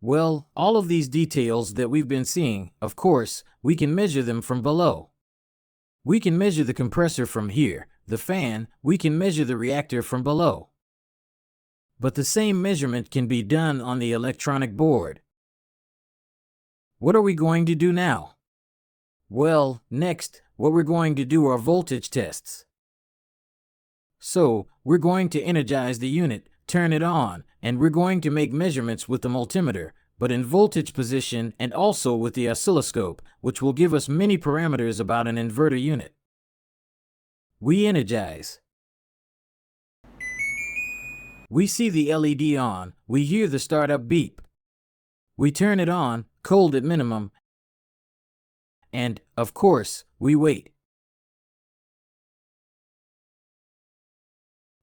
Well, all of these details that we've been seeing, of course, we can measure them from below. We can measure the compressor from here, the fan, we can measure the reactor from below. But the same measurement can be done on the electronic board. What are we going to do now? Well, next, what we're going to do are voltage tests. So, we're going to energize the unit, turn it on, and we're going to make measurements with the multimeter, but in voltage position and also with the oscilloscope, which will give us many parameters about an inverter unit. We energize. We see the LED on, we hear the startup beep. We turn it on, cold at minimum, and, of course, we wait.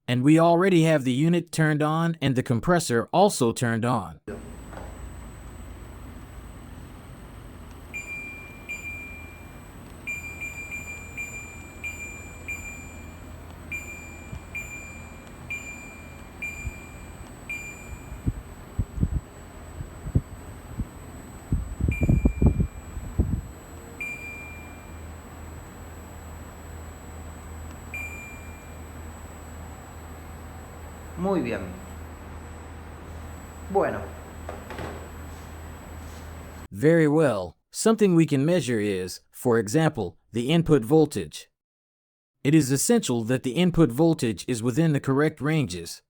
And we already have the unit turned on and the compressor also turned on. Muy bien. Bueno. Very well. Something we can measure is, for example, the input voltage. It is essential that the input voltage is within the correct ranges.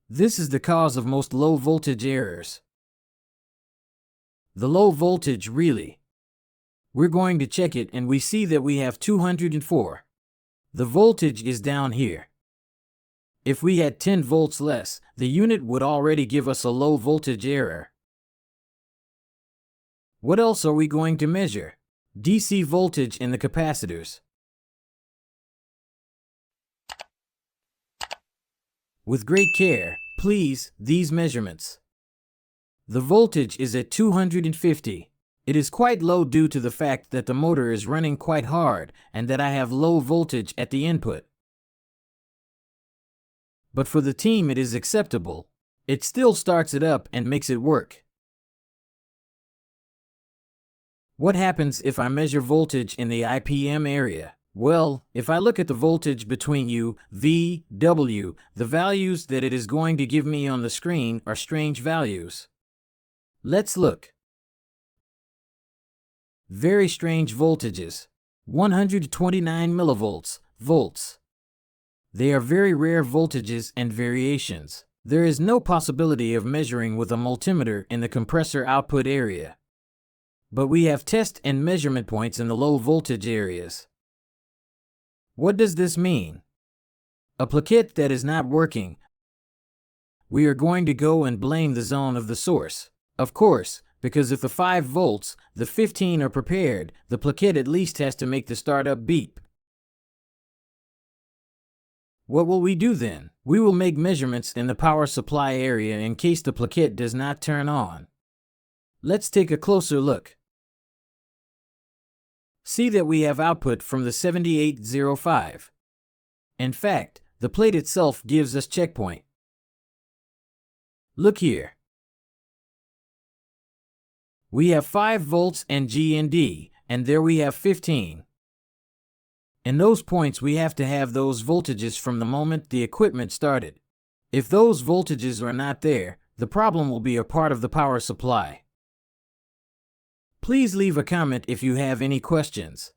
This is the cause of most low voltage errors. The low voltage really. We're going to check it and we see that we have 204. The voltage is down here. If we had 10 volts less, the unit would already give us a low voltage error. What else are we going to measure? DC voltage in the capacitors. With great care, please, these measurements. The voltage is at 250. It is quite low due to the fact that the motor is running quite hard and that I have low voltage at the input. But for the team it is acceptable. It still starts it up and makes it work. What happens if I measure voltage in the IPM area? Well, if I look at the voltage between U, V, W, the values that it is going to give me on the screen are strange values. Let's look. Very strange voltages. 129 millivolts, volts. They are very rare voltages and variations. There is no possibility of measuring with a multimeter in the compressor output area. But we have test and measurement points in the low voltage areas. What does this mean? A plaquette that is not working. We are going to go and blame the zone of the source. Of course, because if the 5 volts, the 15 are prepared, the plaquette at least has to make the startup beep. What will we do then? We will make measurements in the power supply area in case the plaquette does not turn on. Let's take a closer look. See that we have output from the 7805. In fact, the plate itself gives us checkpoint. Look here. We have 5 volts and G and D, and there we have 15. In those points we have to have those voltages from the moment the equipment started. If those voltages are not there, the problem will be a part of the power supply. Please leave a comment if you have any questions.